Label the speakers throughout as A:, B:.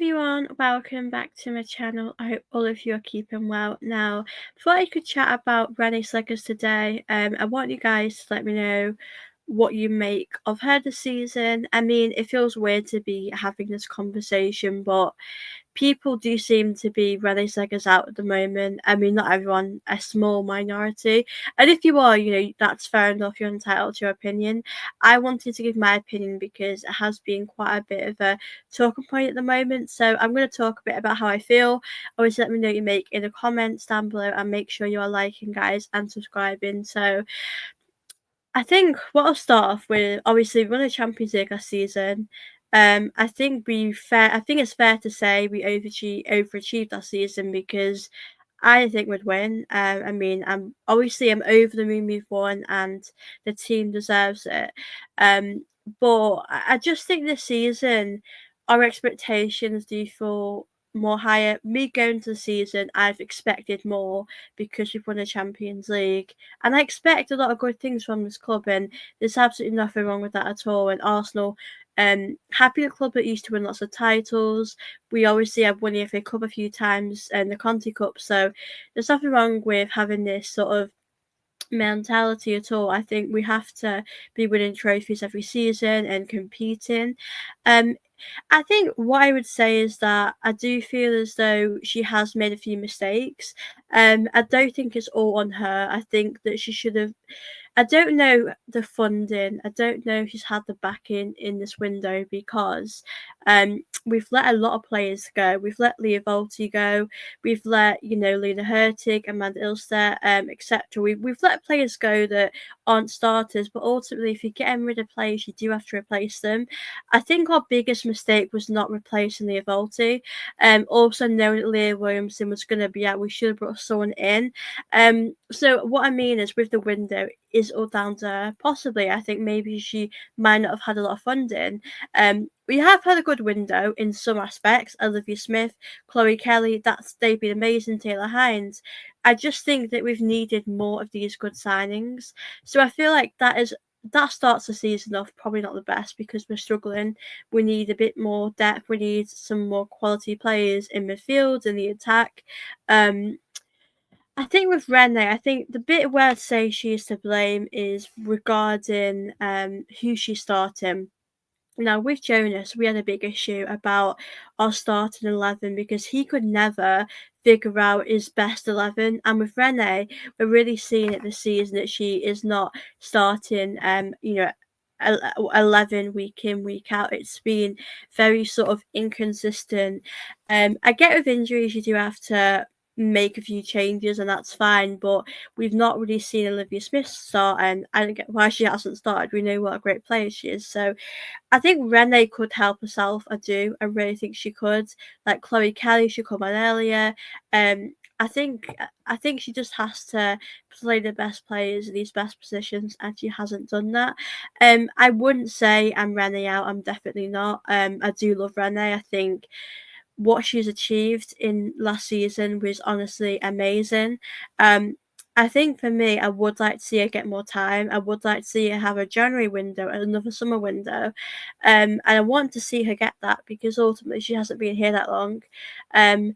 A: everyone, welcome back to my channel. I hope all of you are keeping well. Now, before I could chat about Renee Slegers today, I want you guys to let me know what you make of her this season. I mean, it feels weird to be having this conversation, but people do seem to be Renee Segers out at the moment. I mean, not everyone, a small minority. And if you are, that's fair enough. You're entitled to your opinion. I wanted to give my opinion because it has been quite a bit of a talking point at the moment. So I'm going to talk a bit about how I feel. Always let me know what you make in the comments down below and make sure you are liking, guys, and subscribing. So I think what I'll start off with, obviously, we won the Champions League last season. I think it's fair to say we overachieved last season because I didn't think we'd win. I mean, I'm over the moon we've won, and the team deserves it. But I just think this season our expectations do feel more higher. Me going to the season, I've expected more because we've won the Champions League. And I expect a lot of good things from this club, and there's absolutely nothing wrong with that at all. And Arsenal, happy the club that used to win lots of titles. We obviously have won the FA Cup a few times and the Conti Cup, so there's nothing wrong with having this sort of mentality at all. I think we have to be winning trophies every season and competing. Um, I think what I would say is that I do feel as though she has made a few mistakes. I don't think it's all on her. I think that she should have. I don't know the funding. I don't know if she's had the backing in this window because we've let a lot of players go. We've let Leah Volti go. We've let Lena Hurtig, Amanda Ilster, etc. We've let players go that aren't starters. But ultimately, if you're getting rid of players, you do have to replace them. I think our biggest mistake was not replacing Leah Volti. Also knowing that Leah Williamson was going to be out, we should have brought someone in. So what I mean is with the window is all down to her. Possibly, I think maybe she might not have had a lot of funding. We have had a good window in some aspects. Olivia Smith, Chloe Kelly, they've been amazing. Taylor Hines. I just think that we've needed more of these good signings. So I feel like that starts the season off probably not the best because we're struggling. We need a bit more depth. We need some more quality players in midfield and the attack. I think with Renee, I think the bit where I'd say she is to blame is regarding who she's starting. Now, with Jonas, we had a big issue about our starting 11 because he could never figure out his best 11. And with Renee, we're really seeing it this season that she is not starting, 11 week in, week out. It's been very sort of inconsistent. I get with injuries, you do have to make a few changes and that's fine, but we've not really seen Olivia Smith start, and I don't get why she hasn't started. We know what a great player she is, so I think Renee could help herself. I do. I really think she could. Like Chloe Kelly should come on earlier. I think I think she just has to play the best players in these best positions, and she hasn't done that. I wouldn't say I'm Renee out. I'm definitely not. I do love Renee. I think what she's achieved in last season was honestly amazing. Um, I think for me, I would like to see her get more time. I would like to see her have a January window, another summer window, and I want to see her get that because ultimately she hasn't been here that long. Um,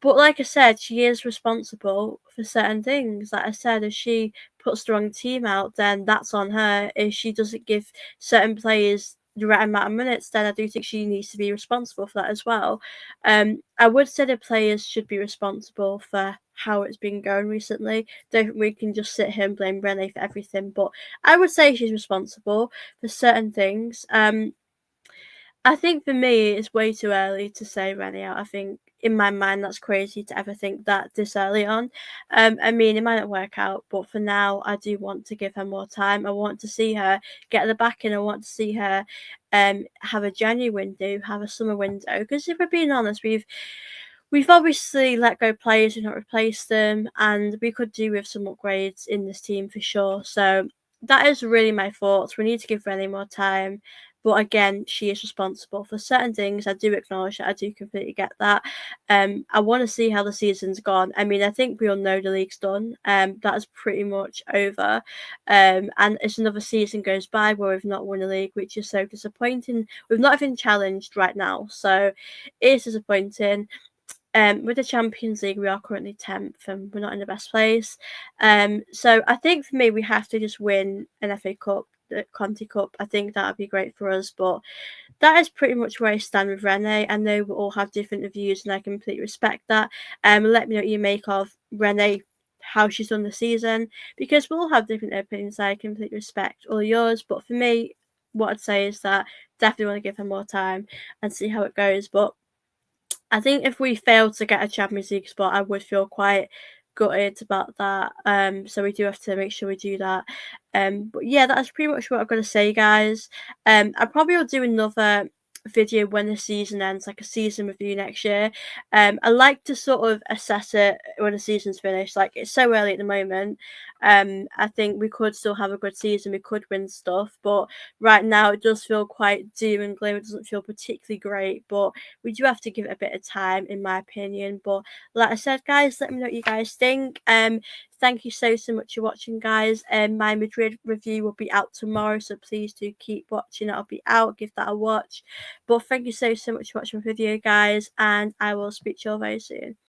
A: but like I said, she is responsible for certain things. Like I said, if she puts the wrong team out, then that's on her. If she doesn't give certain players the right amount of minutes, then I do think she needs to be responsible for that as well. I would say the players should be responsible for how it's been going recently. Don't think we can just sit here and blame Renee for everything, but I would say she's responsible for certain things. I think for me, it's way too early to say Rennie out. I think in my mind, that's crazy to ever think that this early on. I mean, it might not work out, but for now, I do want to give her more time. I want to see her get the back in. I want to see her have a January window, have a summer window. Because if we're being honest, we've obviously let go players and not replaced them, and we could do with some upgrades in this team for sure. So that is really my thoughts. We need to give Rennie more time. but again, she is responsible for certain things. I do acknowledge that. I do completely get that. I want to see how the season's gone. I mean, I think we all know the league's done. That is pretty much over. And as another season goes by where we've not won a league, which is so disappointing. We've not even challenged right now, so it is disappointing. With the Champions League, we are currently 10th and we're not in the best place. So I think for me, we have to just win an FA Cup, the Conti Cup. I think that would be great for us. But that is pretty much where I stand with Renee. I know we all have different views and I completely respect that. Let me know what you make of Renee, how she's done the season, because we'll all have different opinions. I completely respect all yours. But for me, what I'd say is that definitely want to give her more time and see how it goes. But I think if we failed to get a Champions League spot, I would feel quite gutted about that. So we do have to make sure we do that. But yeah, that's pretty much what I've got to say, guys. I probably will do another video when the season ends, like a season review next year. I like to sort of assess it when the season's finished. Like it's so early at the moment. I think we could still have a good season. We could win stuff, but right now it does feel quite doom and gloom. It doesn't feel particularly great, but we do have to give it a bit of time, in my opinion. But like I said, guys, let me know what you guys think. Thank you so much for watching, guys. My Madrid review will be out tomorrow, so please do keep watching. It'll be out. Give that a watch. But thank you so much for watching my video, guys, and I will speak to you all very soon.